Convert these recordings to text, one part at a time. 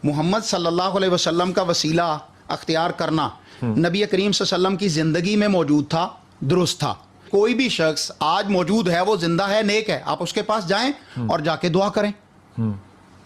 محمد صلی اللہ علیہ وسلم کا وسیلہ اختیار کرنا نبی کریم صلی اللہ علیہ وسلم کی زندگی میں موجود تھا، درست تھا. کوئی بھی شخص آج موجود ہے، وہ زندہ ہے، نیک ہے، آپ اس کے پاس جائیں اور جا کے دعا کریں،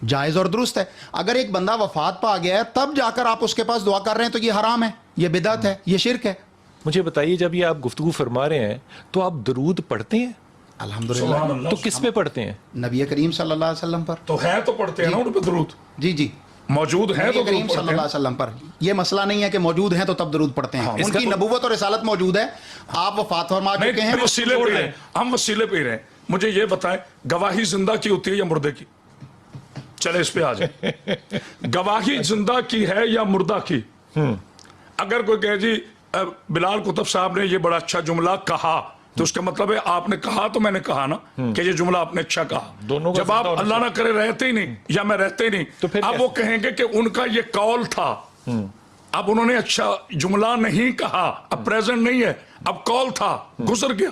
جائز اور درست ہے. اگر ایک بندہ وفات پا گیا ہے تب جا کر آپ اس کے پاس دعا کر رہے ہیں تو یہ حرام ہے، یہ بدعت ہے، یہ شرک ہے. مجھے بتائیے، جب یہ آپ گفتگو فرما رہے ہیں تو آپ درود پڑھتے ہیں؟ الحمدللہ. تو کس پہ پڑھتے ہیں؟ نبی کریم صلی اللہ علیہ وسلم پر. تو ہے تو پڑھتے ہیں نا ان پہ درود، جی جی، موجود ہیں تو نبی کریم درود صلی پڑھتے اللہ ہیں. علیہ وسلم پر یہ مسئلہ نہیں ہے کہ موجود ہیں تو تب درود پڑھتے ہیں. ان کی نبوت اور رسالت موجود ہے، آپ وفات فرما چکے ہیں. وسیلے پہ رہے ہیں، ہم وسیلے پہ رہے ہیں. مجھے یہ بتائیں، گواہی زندہ کی ہوتی ہے یا مردے کی؟ چلے اس پہ آ جائیں. گواہی زندہ کی ہے یا مردہ کی؟ اگر کوئی کہے جی بلال کتب صاحب نے یہ بڑا اچھا جملہ کہا، تو اس کا مطلب ہے آپ نے کہا تو میں نے کہا نا کہ یہ جملہ آپ نے اچھا کہا. جب آپ اللہ نہ کرے رہتے ہی نہیں یا میں رہتے ہی نہیں، اب وہ کہیں گے کہ ان کا یہ قول تھا، اب انہوں نے اچھا جملہ نہیں کہا، اب پریزنٹ نہیں ہے، اب قول تھا، گزر گیا.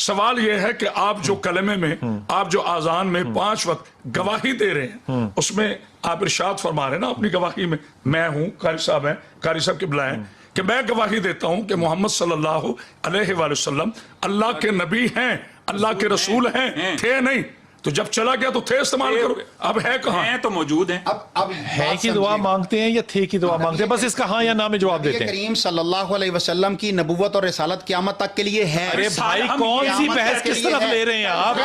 سوال یہ ہے کہ آپ جو کلمے میں، آپ جو آذان میں 5 وقت گواہی دے رہے ہیں، اس میں آپ ارشاد فرما رہے ہیں نا اپنی گواہی میں ہوں، قاری صاحب ہیں، قاری صاحب کی بلائیں، کہ میں گواہی دیتا ہوں کہ محمد صلی اللہ علیہ وآلہ وسلم اللہ کے نبی ہیں، اللہ کے رسول ہیں، تھے نہیں. تو جب چلا گیا تو تھے استعمال کرو گے، اب ہے کہاں؟ ہیں تو موجود ہیں. اب ہے کی دعا مانگتے ہیں یا تھے کی دعا مانگتے ہیں؟ بس اس کا ہاں یا نہ میں جواب دیتے نبی ہیں. کریم صلی اللہ علیہ وسلم کی نبوت اور رسالت قیامت تک کے لیے ہے. ارے بھائی، کون سی بحث کس طرف لے رہے ہیں آپ؟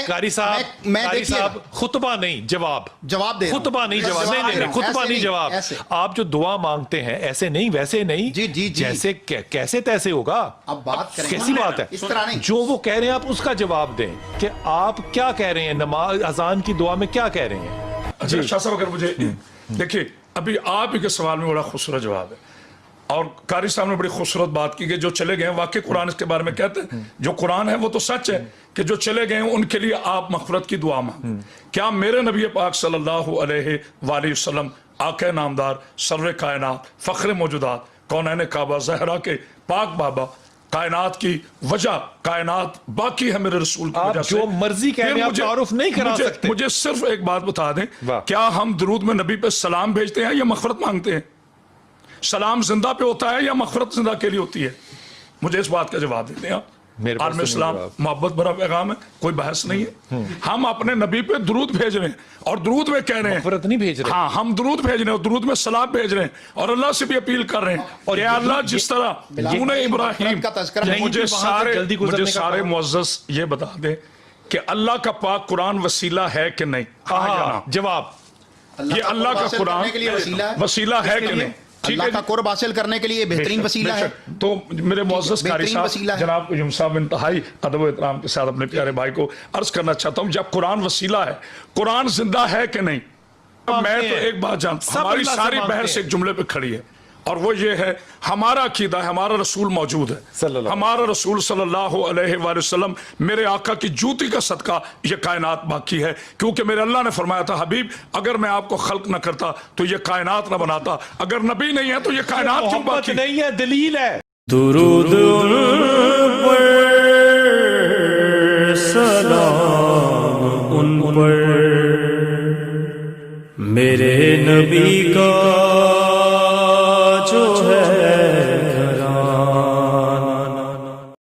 قاری صاحب خطبہ نہیں، جواب دے رہا ہوں. خطبہ نہیں، جواب نہیں، خطبہ نہیں، جواب. آپ جو دعا مانگتے ہیں ایسے نہیں ویسے نہیں، جیسے کیسے تیسے ہوگا؟ اب بات کریں، کیسی بات ہے؟ اس طرح نہیں. جو وہ کہہ رہے ہیں آپ اس کا جواب دیں کہ آپ کیا کہہ رہے ہیں، نماز اذان کی دعا میں کیا کہہ رہے ہیں. اچھا شاہ صاحب، اگر مجھے دیکھیں، ابھی آپ ہی کے سوال میں بڑا خوبصورت جواب ہے، اور قاری صاحب نے بڑی خوبصورت بات کی کہ جو چلے گئے ہیں، واقعی قرآن اس کے بارے میں کہتے ہیں، جو قرآن ہے وہ تو سچ ہے کہ جو چلے گئے ہیں ان کے لیے آپ مغفرت کی دعا مانگیں. کیا میرے نبی پاک صلی اللہ علیہ وآلہ وسلم، آقا نامدار، سرور کائنات، فخر موجودات، کونین کعبہ، زہرا کے پاک بابا، کائنات کی وجہ، کائنات باقی ہے میرے رسول کی وجہ سے. آپ جو مرضی کہہ رہے ہیں، آپ تعارف نہیں کرا سکتے. مجھے صرف ایک بات بتا دیں، کیا ہم درود میں نبی پہ سلام بھیجتے ہیں یا مغفرت مانگتے ہیں؟ سلام زندہ پہ ہوتا ہے یا مغفرت زندہ کے لیے ہوتی ہے؟ مجھے اس بات کا جواب دیتے ہیں آپ. عالم اسلام محبت بھرا پیغام ہے، کوئی بحث نہیں ہے. ہم اپنے نبی پہ درود بھیج رہے ہیں اور درود میں کہہ رہے ہیں، مغفرت نہیں بھیج رہے. ہاں، ہم درود بھیج رہے ہیں اور درود میں سلام بھیج رہے ہیں اور اللہ سے بھی اپیل کر رہے ہیں. اور اے اللہ، جس طرح نے ابراہیم، مجھے سارے معزز یہ بتا دیں کہ اللہ کا پاک قرآن وسیلہ ہے کہ نہیں؟ جواب، یہ اللہ کا قرآن وسیلہ ہے کہ نہیں؟ اللہ کا قرب حاصل کرنے کے لیے بہترین وسیلہ ہے. تو میرے معزز قاری صاحب، جناب یم صاحب، انتہائی ادب و احترام کے ساتھ اپنے پیارے بھائی کو عرض کرنا چاہتا ہوں، جب قرآن وسیلہ ہے، قرآن زندہ ہے کہ نہیں؟ میں تو ایک بات جانتا ہوں، ہماری ساری بحث ایک جملے پہ کھڑی ہے، اور وہ یہ ہے، ہمارا عقیدہ ہے، ہمارا رسول موجود ہے، ہمارا رسول صلی اللہ علیہ وآلہ وسلم، میرے آقا کی جوتی کا صدقہ یہ کائنات باقی ہے، کیونکہ میرے اللہ نے فرمایا تھا، حبیب اگر میں آپ کو خلق نہ کرتا تو یہ کائنات نہ بناتا، اگر نبی نہیں ہے تو یہ کائنات کیوں باقی؟ نہیں ہے، دلیل ہے. درود